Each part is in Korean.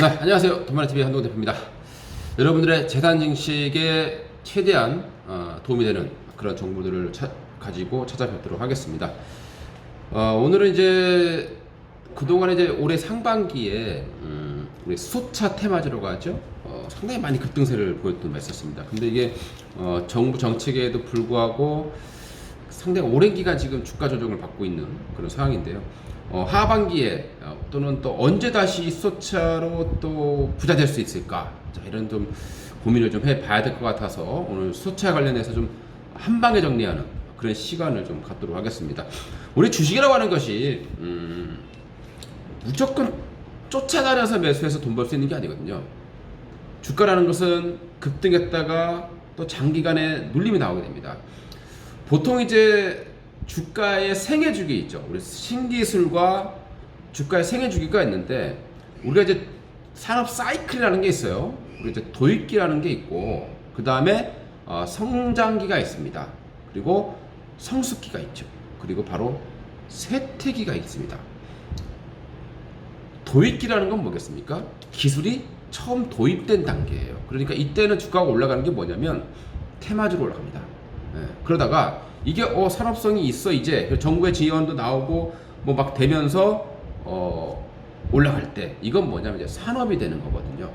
네, 안녕하세요. 돈마네TV 한동훈 대표입니다. 여러분들의 재산 증식에 최대한 도움이 되는 그런 정보들을 가지고 찾아뵙도록 하겠습니다. 오늘은 이제 그동안 이제 올해 상반기에 우리 수소차 테마주라고 하죠. 상당히 많이 급등세를 보였던 바 있었습니다. 근데 이게 정부 정책에도 불구하고 상당히 오랜 기간 지금 주가 조정을 받고 있는 그런 상황인데요. 하반기에 또는 또 언제 다시 수소차로 또 부자 될 수 있을까? 자, 이런 좀 고민을 좀 해봐야 될 것 같아서 오늘 수소차 관련해서 좀 한 방에 정리하는 그런 시간을 좀 갖도록 하겠습니다. 우리 주식이라고 하는 것이 무조건 쫓아다녀서 매수해서 돈 벌 수 있는 게 아니거든요. 주가라는 것은 급등했다가 또 장기간에 눌림이 나오게 됩니다. 보통 이제 주가의 생애주기 있죠. 우리 신기술과 주가의 생애주기가 있는데 우리가 이제 산업 사이클이라는 게 있어요. 우리 이제 도입기라는 게 있고 그 다음에 성장기가 있습니다. 그리고 성숙기가 있죠. 그리고 바로 쇠퇴기가 있습니다. 도입기라는 건 뭐겠습니까? 기술이 처음 도입된 단계예요. 그러니까 이때는 주가가 올라가는 게 뭐냐면 테마주로 올라갑니다. 그러다가 이게 산업성이 있어 이제 정부의 지원도 나오고 뭐 막 되면서 올라갈 때 이건 뭐냐면 이제 산업이 되는 거거든요.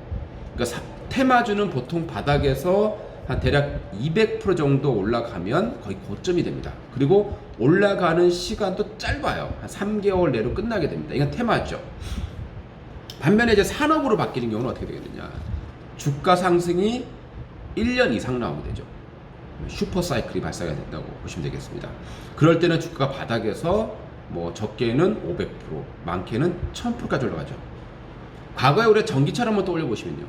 그러니까 테마주는 보통 바닥에서 한 대략 200% 정도 올라가면 거의 고점이 됩니다. 그리고 올라가는 시간도 짧아요. 한 3개월 내로 끝나게 됩니다. 이건 테마죠. 반면에 이제 산업으로 바뀌는 경우는 어떻게 되겠느냐? 주가 상승이 1년 이상 나오게 되죠. 슈퍼 사이클이 발생이 된다고 보시면 되겠습니다. 그럴 때는 주가가 바닥에서 뭐 적게는 500%, 많게는 1000%까지 올라가죠. 과거에 우리 전기차를 한번 떠올려 보시면요.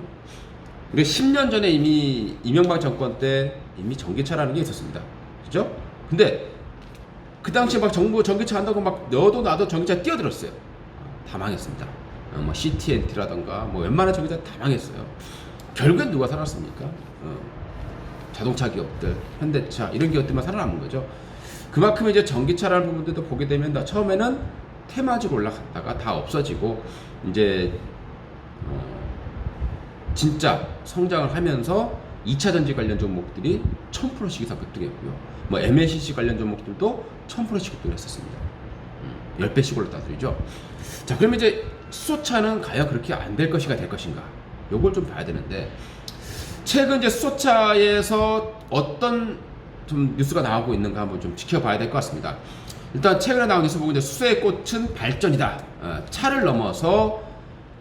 우리 10년 전에 이미 이명박 정권 때 이미 전기차라는 게 있었습니다. 그죠? 근데 그 당시에 막 정부 전기차 한다고 막 너도 나도 전기차 뛰어들었어요. 다 망했습니다. 뭐 CT&T라던가 뭐 웬만한 전기차 다 망했어요. 결국엔 누가 살았습니까? 자동차 기업들, 현대차 이런 기업들만 살아남은 거죠. 그만큼 이제 전기차라는 부분들도 보게 되면 처음에는 테마주로 올라갔다가 다 없어지고 이제 진짜 성장을 하면서 2차 전지 관련 종목들이 1000%씩 이상 급등했고요. 뭐 MLCC 관련 종목들도 1000%씩 급등했었습니다. 10배씩 올랐다는 소리죠. 자, 그러면 이제 수소차는 과연 그렇게 안 될 것인가 될 것인가? 요걸 좀 봐야 되는데 최근 이제 수소차에서 어떤 좀 뉴스가 나오고 있는가 한번 좀 지켜봐야 될 것 같습니다. 일단 최근에 나온 뉴스 보고 이제 수소의 꽃은 발전이다. 차를 넘어서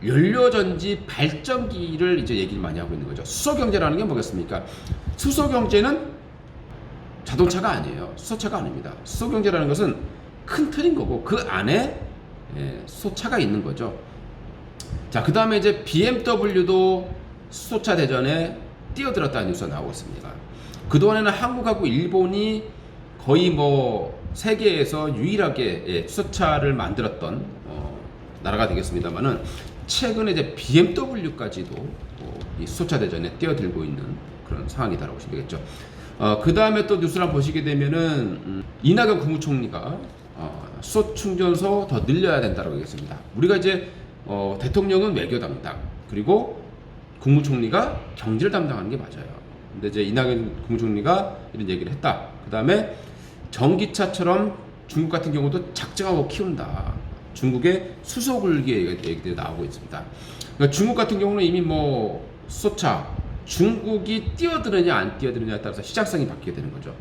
연료전지 발전기를 이제 얘기를 많이 하고 있는 거죠. 수소 경제라는 게 뭐겠습니까? 수소 경제는 자동차가 아니에요. 수소차가 아닙니다. 수소 경제라는 것은 큰 틀인 거고 그 안에 수소차가 있는 거죠. 자, 그 다음에 이제 BMW도 수소차 대전에 뛰어들었다는 뉴스가 나오고 있습니다. 그동안에는 한국하고 일본이 거의 뭐 세계에서 유일하게 수소차를 만들었던 나라가 되겠습니다만은 최근에 이제 BMW까지도 이 수소차 대전에 뛰어들고 있는 그런 상황이다라고 보시면 되겠죠. 그 다음에 또 뉴스를 한번 보시게 되면은 이낙연 국무총리가 수소 충전소 더 늘려야 된다라고 얘기했습니다. 우리가 이제 대통령은 외교 담당 그리고 국무총리가 경제를 담당하는 게 맞아요. 근데 이제 이낙연 국무총리가 이런 얘기를 했다. 그 다음에 전기차처럼 중국 같은 경우도 작정하고 키운다. 중국의 수소굴기의 얘기들이 나오고 있습니다. 그러니까 중국 같은 경우는 이미 뭐 수소차 중국이 뛰어드느냐 안 뛰어드느냐에 따라서 시장성이 바뀌게 되는 거죠.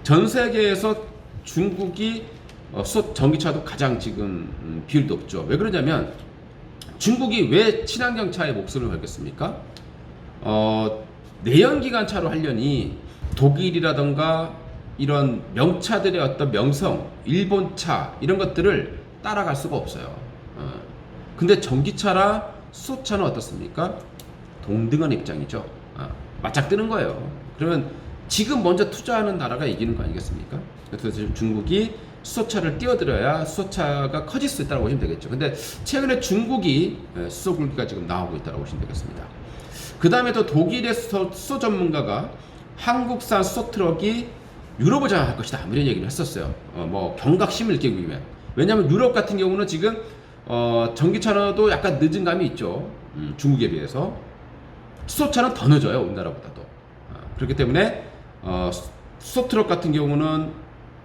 전 세계에서 중국이 전기차도 가장 지금 비율이 높죠. 왜 그러냐면 중국이 왜 친환경차에 목숨을 걸겠습니까? 내연기관차로 하려니 독일이라던가 이런 명차들의 어떤 명성, 일본차 이런 것들을 따라갈 수가 없어요. 근데 전기차라 수소차는 어떻습니까? 동등한 입장이죠. 맞짱뜨는 거예요. 그러면 지금 먼저 투자하는 나라가 이기는 거 아니겠습니까? 그래서 지금 중국이 수소차를 뛰어들어야 수소차가 커질 수 있다고 보시면 되겠죠. 근데 최근에 중국이 수소굴기가 지금 나오고 있다고 보시면 되겠습니다. 그 다음에 또 독일의 수소 전문가가 한국산 수소 트럭이 유럽을 장악할 것이다. 이런 얘기를 했었어요. 뭐 경각심을 느끼기 위해. 왜냐하면 유럽 같은 경우는 지금 전기차도 약간 늦은 감이 있죠. 중국에 비해서. 수소차는 더 늦어요, 우리나라보다도. 그렇기 때문에 수소트럭 같은 경우는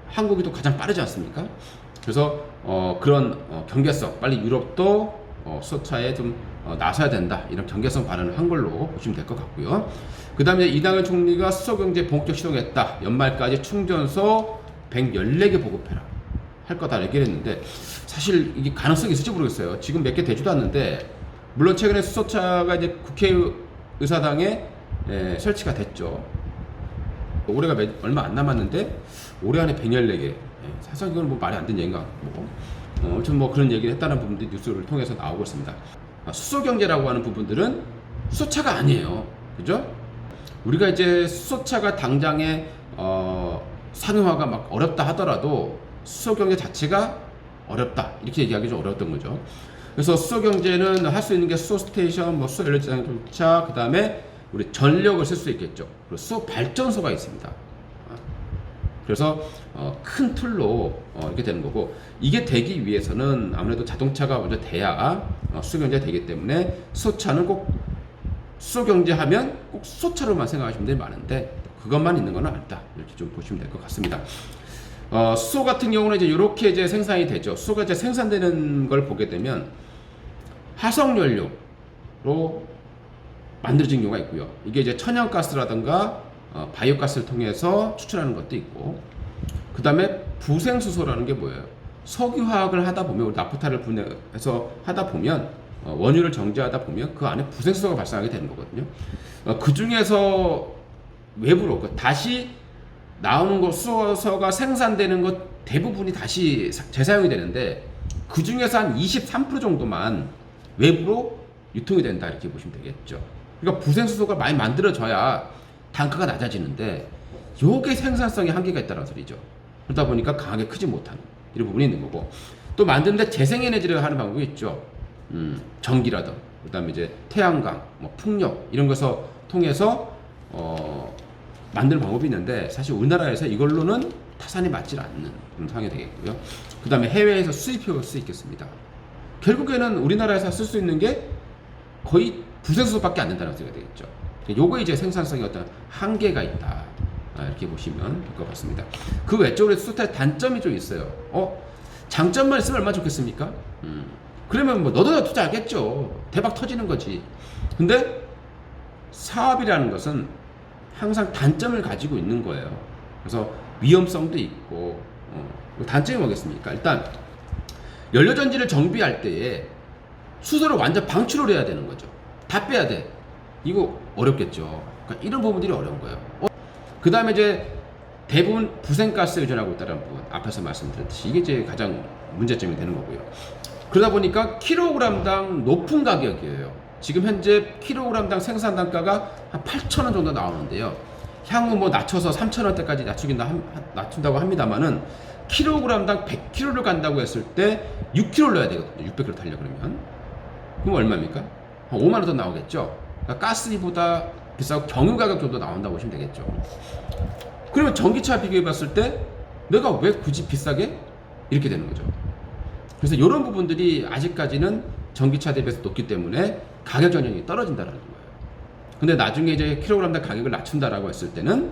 한국이 또 가장 빠르지 않습니까? 그래서 그런 경계성, 빨리 유럽도 수소차에 좀 나서야 된다, 이런 경계성 발언을 한 걸로 보시면 될 것 같고요. 그 다음에 이낙연 총리가 수소경제 본격 시동했다, 연말까지 충전소 114개 보급해라 할 거다 얘기를 했는데, 사실 이게 가능성이 있을지 모르겠어요. 지금 몇 개 되지도 않는데, 물론 최근에 수소차가 이제 국회의사당에 설치가 됐죠. 올해가 얼마 안 남았는데 올해 안에 114개. 사실 이건 뭐 말이 안 되는 얘기인가 같고, 아무튼 뭐 그런 얘기를 했다는 부분들이 뉴스를 통해서 나오고 있습니다. 수소 경제라고 하는 부분들은 수소차가 아니에요, 그죠? 우리가 이제 수소차가 당장에 상용화가 막 어렵다 하더라도 수소 경제 자체가 어렵다, 이렇게 얘기하기 좀 어려웠던 거죠. 그래서 수소 경제는 할 수 있는 게 수소 스테이션, 뭐 수소 연료 장착, 그 다음에 우리 전력을 쓸 수 있겠죠. 그리고 수소 발전소가 있습니다. 그래서 큰 틀로 이렇게 되는 거고, 이게 되기 위해서는 아무래도 자동차가 먼저 돼야 수소 경제가 되기 때문에, 수소차는 꼭 수소 경제하면 꼭 수소차로만 생각하시는 분들이 많은데, 그것만 있는 건 아니다, 이렇게 좀 보시면 될 것 같습니다. 수소 같은 경우는 이제 이렇게 이제 생산이 되죠. 수소가 이제 생산되는 걸 보게 되면 화석연료로 만들어진 경우가 있고요. 이게 이제 천연가스라든가 바이오가스를 통해서 추출하는 것도 있고, 그 다음에 부생수소라는 게 뭐예요? 석유화학을 하다 보면, 우리 나프타를 분해해서 하다 보면, 원유를 정제하다 보면 그 안에 부생수소가 발생하게 되는 거거든요. 그 중에서 외부로 다시 나오는 것, 수소가 생산되는 것 대부분이 다시 재사용이 되는데, 그 중에서 한 23% 정도만 외부로 유통이 된다, 이렇게 보시면 되겠죠. 그러니까 부생수소가 많이 만들어져야 단가가 낮아지는데, 요게 생산성에 한계가 있다는 소리죠. 그러다 보니까 강하게 크지 못하는 이런 부분이 있는 거고, 또 만드는데 재생에너지를 하는 방법이 있죠. 전기라든, 그 다음에 이제 태양광, 뭐 풍력, 이런 것을 통해서 만드는 방법이 있는데, 사실 우리나라에서 이걸로는 타산이 맞지 않는 그런 상황이 되겠고요. 그 다음에 해외에서 수입해올 수 있겠습니다. 결국에는 우리나라에서 쓸 수 있는 게 거의 부생수소밖에 안 된다는 소리가 되겠죠. 요거 이제 생산성에 어떤 한계가 있다, 이렇게 보시면 될 것 같습니다. 그 외적으로 수소차의 단점이 좀 있어요. 장점만 있으면 얼마나 좋겠습니까? 그러면 뭐 너도 투자하겠죠. 대박 터지는 거지. 근데 사업이라는 것은 항상 단점을 가지고 있는 거예요. 그래서 위험성도 있고, 단점이 뭐겠습니까? 일단 연료전지를 정비할 때에 수소를 완전 방출을 해야 되는 거죠. 다 빼야 돼. 이거 어렵겠죠. 그러니까 이런 부분들이 어려운 거예요. 그 다음에 이제 대부분 부생가스에 의존하고 있다는 부분, 앞에서 말씀드렸듯이 이게 이제 가장 문제점이 되는 거고요. 그러다 보니까 킬로그램당 높은 가격이에요. 지금 현재 킬로그램당 생산 단가가 한 8,000원 정도 나오는데요. 향후 뭐 낮춰서 3,000원대까지 낮춘다고 합니다만은, 킬로그램당 100kg를 간다고 했을 때 6kg를 넣어야 되거든요. 600kg 타려고 그러면. 그럼 얼마입니까? 한 5만 원 더 나오겠죠. 그러니까 가스비보다 비싸고 경유 가격 정도 나온다고 보시면 되겠죠. 그러면 전기차 비교해 봤을 때 내가 왜 굳이 비싸게? 이렇게 되는 거죠. 그래서 이런 부분들이 아직까지는 전기차 대비해서 높기 때문에 가격 전형이 떨어진다는 거예요. 근데 나중에 이제 킬로그램당 가격을 낮춘다라고 했을 때는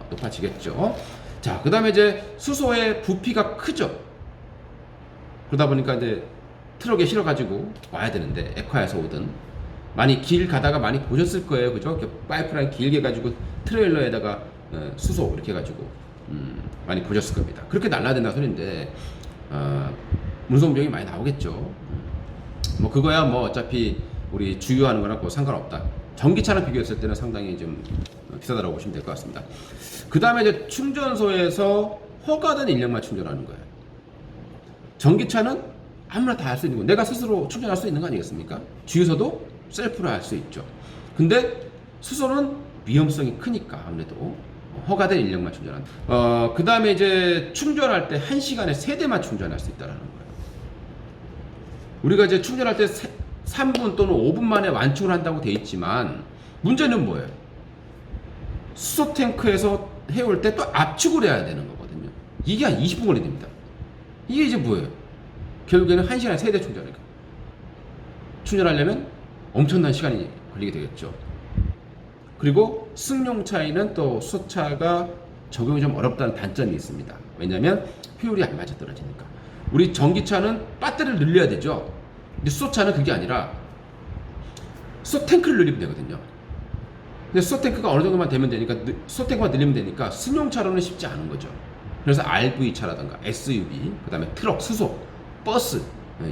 높아지겠죠. 자, 그 다음에 이제 수소의 부피가 크죠. 그러다 보니까 이제 트럭에 실어가지고 와야 되는데, 에콰에서 오든 많이 길 가다가 많이 보셨을 거예요, 그죠? 파이프라인 길게 가지고 트레일러에다가 수소 이렇게 해가지고 많이 보셨을 겁니다. 그렇게 날라야 된다 소리인데, 운송 비용이 많이 나오겠죠. 뭐 그거야 뭐 어차피 우리 주유하는 거랑 뭐 상관없다. 전기차랑 비교했을 때는 상당히 좀 비싸다고 보시면 될 것 같습니다. 그 다음에 이제 충전소에서 허가된 인력만 충전하는 거예요. 전기차는 아무나 다 할 수 있는 거, 내가 스스로 충전할 수 있는 거 아니겠습니까? 주유소도 셀프로 할 수 있죠. 근데 수소는 위험성이 크니까 아무래도 허가된 인력만 충전한다. 그 다음에 이제 충전할 때 1시간에 3대만 충전할 수 있다는 거예요. 우리가 이제 충전할 때 3분 또는 5분 만에 완충을 한다고 돼 있지만, 문제는 뭐예요? 수소 탱크에서 해올 때 또 압축을 해야 되는 거거든요. 이게 한 20분 걸립니다. 이게 이제 뭐예요? 결국에는 1시간에 3대 충전이니까. 충전하려면 엄청난 시간이 걸리게 되겠죠. 그리고 승용차에는 또 수소차가 적용이 좀 어렵다는 단점이 있습니다. 왜냐하면 효율이 안 맞아 떨어지니까. 우리 전기차는 배터리를 늘려야 되죠. 근데 수소차는 그게 아니라 수소 탱크를 늘리면 되거든요. 근데 수소 탱크가 어느 정도만 되면 되니까, 수소 탱크만 늘리면 되니까 승용차로는 쉽지 않은 거죠. 그래서 RV차라든가 SUV, 그 다음에 트럭, 수소, 버스,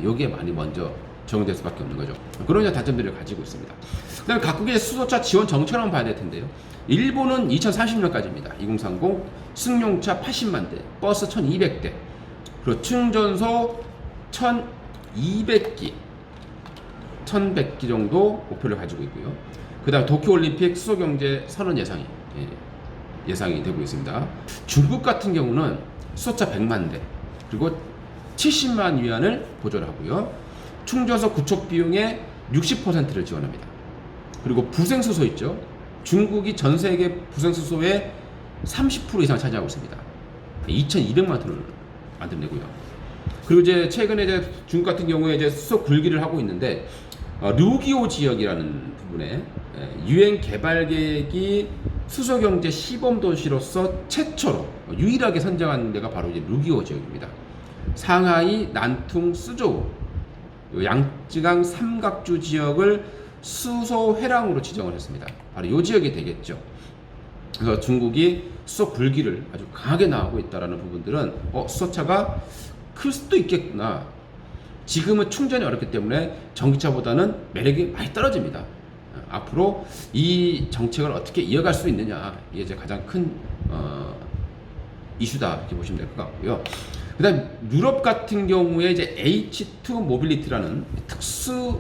여기에 많이 먼저 적용될 수밖에 없는 거죠. 그런 단점들을 가지고 있습니다. 그 다음에 각국의 수소차 지원 정책을 한번 봐야 될 텐데요. 일본은 2030년까지입니다. 2030 승용차 80만 대, 버스 1200대, 그리고 충전소 1200기, 1100기 정도 목표를 가지고 있고요. 그 다음 도쿄올림픽 수소경제 선언 예상이 되고 있습니다. 중국 같은 경우는 수소차 100만 대, 그리고 70만 위안을 보조를 하고요. 충전소 구축 비용의 60%를 지원합니다. 그리고 부생수소 있죠. 중국이 전 세계 부생수소의 30% 이상 차지하고 있습니다. 2,200만 톤을 만들어내고요. 그리고 이제 최근에 이제 중국 같은 경우에 이제 수소 굴기를 하고 있는데, 류기호 지역이라는 부분에 유엔 개발 계획이 수소 경제 시범 도시로서 최초로 유일하게 선정한 데가 바로 이제 류기호 지역입니다. 상하이, 난퉁, 쓰조우, 양쯔강 삼각주 지역을 수소 회랑으로 지정을 했습니다. 바로 이 지역이 되겠죠. 그래서 중국이 수소 굴기를 아주 강하게 나오고 있다는 부분들은 수소차가 클 수도 있겠구나. 지금은 충전이 어렵기 때문에 전기차보다는 매력이 많이 떨어집니다. 앞으로 이 정책을 어떻게 이어갈 수 있느냐, 이게 이제 가장 큰 이슈다 이렇게 보시면 될 것 같고요. 그다음 유럽 같은 경우에 이제 H2 모빌리티라는 특수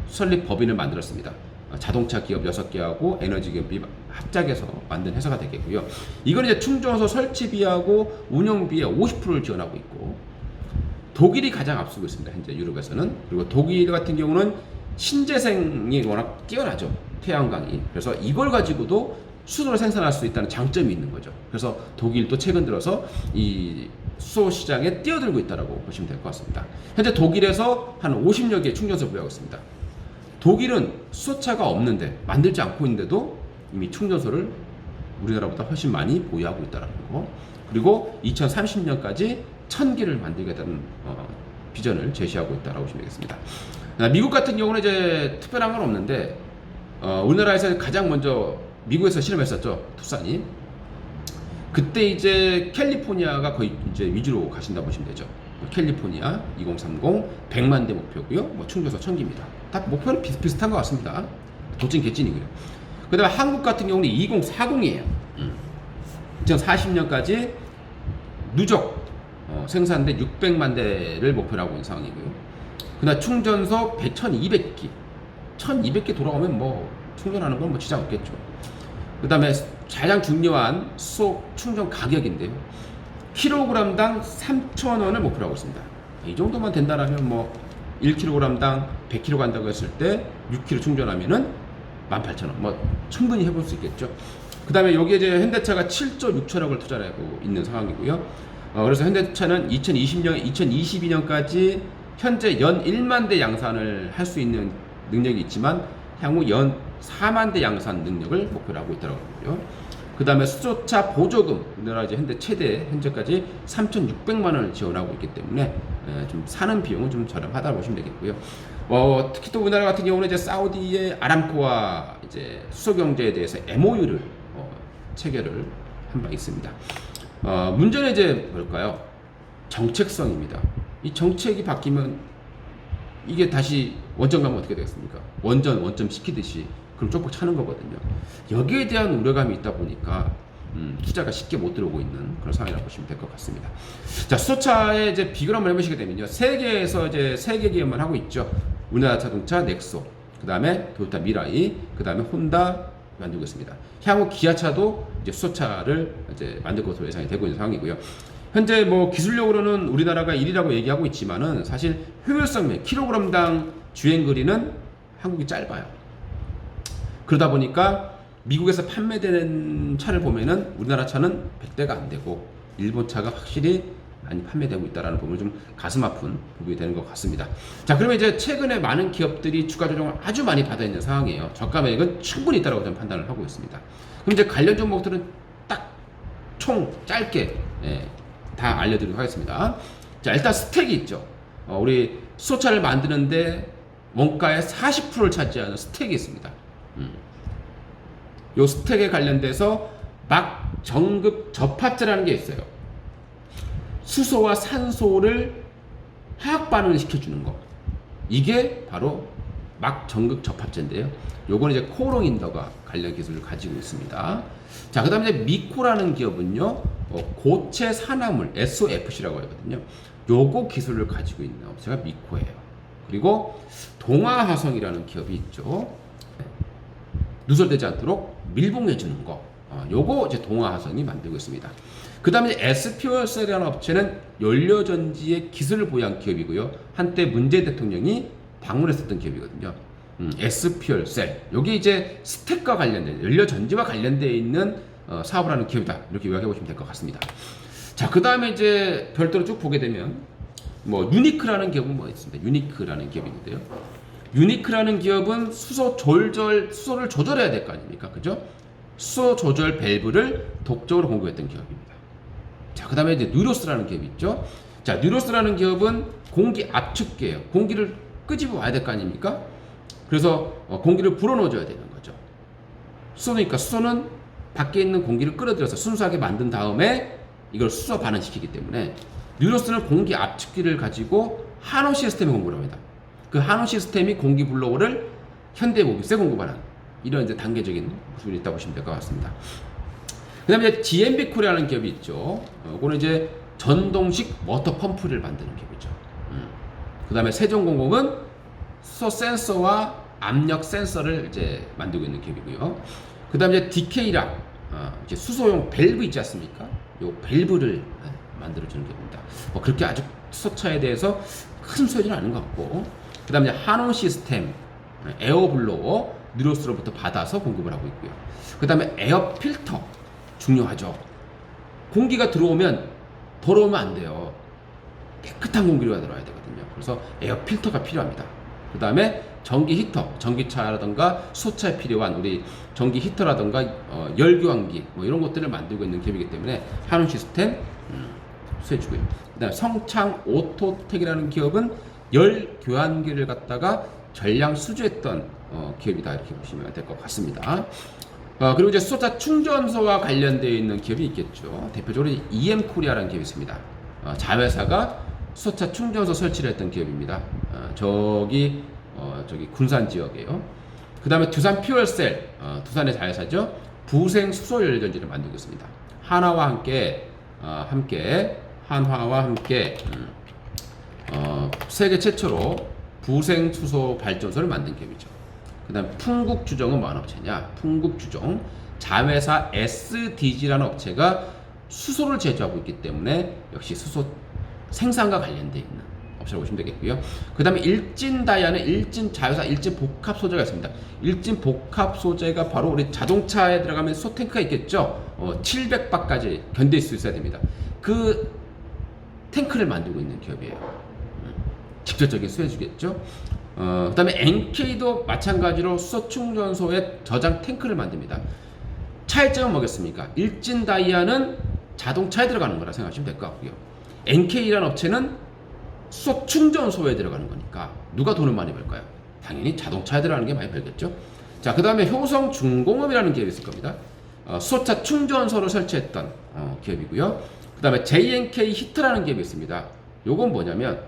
설립 법인을 만들었습니다. 자동차 기업 6개하고 에너지 기업이 합작해서 만든 회사가 되겠고요. 이건 이제 충전소 설치비하고 운영비의 50%를 지원하고 있고, 독일이 가장 앞서고 있습니다. 현재 유럽에서는. 그리고 독일 같은 경우는 신재생이 워낙 뛰어나죠. 태양광이. 그래서 이걸 가지고도 수소를 생산할 수 있다는 장점이 있는 거죠. 그래서 독일도 최근 들어서 이 수소 시장에 뛰어들고 있다고 보시면 될 것 같습니다. 현재 독일에서 한 50여 개의 충전소 보유하고 있습니다. 독일은 수소차가 없는데, 만들지 않고 있는데도 이미 충전소를 우리나라보다 훨씬 많이 보유하고 있다는 거. 그리고 2030년까지 1000개를 만들겠다는 비전을 제시하고 있다고 보시면 되겠습니다. 미국 같은 경우는 이제 특별한 건 없는데, 우리나라에서 가장 먼저 미국에서 실험했었죠. 투싼이. 그때 이제 캘리포니아가 거의 이제 위주로 가신다 보시면 되죠. 캘리포니아 2030 100만 대 목표고요. 뭐 충전소 1000개입니다. 다 목표는 비슷비슷한 것 같습니다. 도찐 개찐이고요. 그 다음에 한국 같은 경우는 2040이에요. 2040년까지 누적 생산대 600만 대를 목표로 하고 있는 상황이고요. 그 다음 충전소 1200기. 1200개 돌아오면 뭐 충전하는 건 뭐 지장 없겠죠. 그 다음에 가장 중요한 수소 충전 가격인데요. 킬로그램당 3,000원을 목표로 하고 있습니다. 이 정도만 된다라면 뭐 1kg당 100kg 간다고 했을 때 6kg 충전하면은 18,000원. 뭐 충분히 해볼 수 있겠죠. 그 다음에 여기에 이제 현대차가 7조 6천억을 투자를 하고 있는 상황이고요. 그래서 현대차는 2022년까지 현재 연 1만 대 양산을 할 수 있는 능력이 있지만 향후 연 4만 대 양산 능력을 목표로 하고 있다고 하고요. 그 다음에 수소차 보조금, 우리나라 이제 현대 최대 현재까지 3,600만 원을 지원하고 있기 때문에 좀 사는 비용은 좀 저렴하다고 보시면 되겠고요. 특히 또 우리나라 같은 경우는 이제 사우디의 아람코와 이제 수소 경제에 대해서 MOU를 체결을 한 바 있습니다. 문제는 이제 뭘까요? 정책성입니다. 이 정책이 바뀌면 이게 다시 원점 가면 어떻게 되겠습니까? 원점 시키듯이 그럼 쪽박 차는 거거든요. 여기에 대한 우려감이 있다 보니까 투자가 쉽게 못 들어오고 있는 그런 상황이라고 보시면 될 것 같습니다. 자, 수소차의 이제 비교를 한번 해보시게 되면요. 세계에서 이제 3개 기업만 하고 있죠. 우리나라 자동차 넥소, 그 다음에 도요타 미라이, 그 다음에 혼다 만들고 있습니다. 향후 기아차도 이제 수소차를 이제 만들 것으로 예상이 되고 있는 상황이고요. 현재 뭐 기술력으로는 우리나라가 1위라고 얘기하고 있지만은 사실 효율성 면 킬로그램당 주행거리는 한국이 짧아요. 그러다 보니까 미국에서 판매되는 차를 보면은 우리나라 차는 100대가 안 되고 일본 차가 확실히 많이 판매되고 있다는 부분이 좀 가슴 아픈 부분이 되는 것 같습니다. 자, 그러면 이제 최근에 많은 기업들이 주가 조정을 아주 많이 받아 있는 상황이에요. 저가 매력은 충분히 있다고 저는 판단을 하고 있습니다. 그럼 이제 관련 종목들은 딱 총 짧게 다 알려드리도록 하겠습니다. 자, 일단 스택이 있죠. 우리 수소차를 만드는데 원가의 40%를 차지하는 스택이 있습니다. 요 스택에 관련돼서 막 정급 접합제라는 게 있어요. 수소와 산소를 화학 반응을 시켜주는 거. 이게 바로 막 정급 접합제인데요. 요거는 이제 코롱인더가 관련 기술을 가지고 있습니다. 자, 그 다음에 이제 미코라는 기업은요, 고체 산화물 SOFC라고 하거든요. 요거 기술을 가지고 있는 업체가 미코예요. 그리고 동아화성이라는 기업이 있죠. 누설되지 않도록 밀봉해주는 거. 요거 이제 동아화성이 만들고 있습니다. 그 다음에 S퓨얼셀이라는 업체는 연료전지의 기술을 보유한 기업이고요. 한때 문재인 대통령이 방문했었던 기업이거든요. S퓨얼셀. 여기 이제 스택과 관련된, 연료전지와 관련되어 있는 사업을 하는 기업이다. 이렇게 요약해 보시면 될 것 같습니다. 자, 그 다음에 이제 별도로 쭉 보게 되면, 유니크라는 기업은 뭐 있습니다. 유니크라는 기업이 있는데요. 유니크라는 기업은 수소를 조절해야 될 거 아닙니까? 그죠? 수소 조절 밸브를 독점으로 공급했던 기업입니다. 자, 그 다음에 이제 뉴로스라는 기업이 있죠. 자, 뉴로스라는 기업은 공기 압축기예요. 공기를 끄집어 와야 될 거 아닙니까? 그래서 공기를 불어넣어줘야 되는 거죠. 수소니까 수소는 밖에 있는 공기를 끌어들여서 순수하게 만든 다음에 이걸 수소 반응시키기 때문에 뉴로스는 공기 압축기를 가지고 한호 시스템을 공급을 합니다. 그 한호 시스템이 공기 블로어를 현대모비스에 공급하는 이런 이제 단계적인 부분이 있다고 보시면 될 것 같습니다. 그 다음에 이제 GMB 코리아라는 기업이 있죠. 이거는 이제 전동식 모터 펌프를 만드는 기업이죠. 그 다음에 세종공업은 수소 센서와 압력 센서를 이제 만들고 있는 기업이고요. 그 다음에 이제 DK랑 이제 수소용 밸브 있지 않습니까? 요 밸브를 만들어주는 기업입니다. 그렇게 아주 수소차에 대해서 큰 소리는 아닌 것 같고, 그 다음에 한온 시스템, 에어블로워, 뉴로스로부터 받아서 공급을 하고 있고요. 그 다음에 에어 필터, 중요하죠. 공기가 들어오면 더러우면 안 돼요. 깨끗한 공기가 들어와야 되거든요. 그래서 에어 필터가 필요합니다. 그 다음에 전기 히터, 전기차라든가 수소차에 필요한 우리 전기 히터라든가 열교환기 이런 것들을 만들고 있는 기업이기 때문에 한온 시스템 수혜주고요. 그 다음에 성창 오토텍이라는 기업은 열 교환기를 갖다가 전량 수주했던 기업이다, 이렇게 보시면 될 것 같습니다. 그리고 이제 수소차 충전소와 관련되어 있는 기업이 있겠죠. 대표적으로 EM코리아라는 기업이 있습니다. 자회사가 수소차 충전소 설치를 했던 기업입니다. 저기 군산 지역이에요. 그 다음에 두산 퓨얼셀, 두산의 자회사죠. 부생 수소 연료전지를 만들고 있습니다. 한화와 함께 세계 최초로 부생 수소 발전소를 만든 기업이죠. 그 다음 풍국주정은 뭐하는 업체냐? 풍국주정 자회사 SDG라는 업체가 수소를 제조하고 있기 때문에 역시 수소 생산과 관련되어 있는 업체라고 보시면 되겠고요. 그 다음에 일진다이아는 자회사 일진 복합 소재가 있습니다. 일진 복합 소재가 바로 우리 자동차에 들어가면 수소 탱크가 있겠죠. 700바까지 견딜 수 있어야 됩니다. 그 탱크를 만들고 있는 기업이에요. 직접적인 수혜주겠죠. 그 다음에 NK도 마찬가지로 수소 충전소에 저장 탱크를 만듭니다. 차이점은 뭐겠습니까? 일진다이아는 자동차에 들어가는 거라 생각하시면 될 것 같고요. NK라는 업체는 수소 충전소에 들어가는 거니까 누가 돈을 많이 벌까요? 당연히 자동차에 들어가는 게 많이 벌겠죠. 자, 그 다음에 효성중공업이라는 기업이 있을 겁니다. 수소차 충전소를 설치했던 기업이고요. 그 다음에 JNK 히트라는 기업이 있습니다. 요건 뭐냐면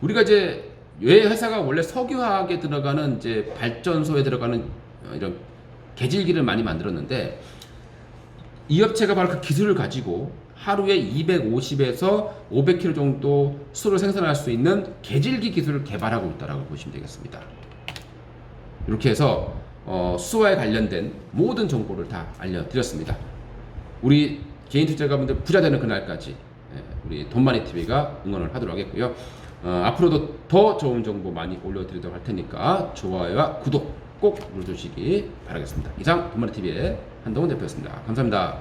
우리가 이제 왜 회사가 원래 석유화학에 들어가는 이제 발전소에 들어가는 이런 개질기를 많이 만들었는데, 이 업체가 바로 그 기술을 가지고 하루에 250에서 500kg 정도 수소를 생산할 수 있는 개질기 기술을 개발하고 있다라고 보시면 되겠습니다. 이렇게 해서 수소에 관련된 모든 정보를 다 알려드렸습니다. 우리 개인 투자가분들 부자 되는 그날까지 우리 돈마니TV가 응원을 하도록 하겠고요. 앞으로도 더 좋은 정보 많이 올려드리도록 할 테니까 좋아요와 구독 꼭 눌러주시기 바라겠습니다. 이상 돈마니TV의 한동훈 대표였습니다. 감사합니다.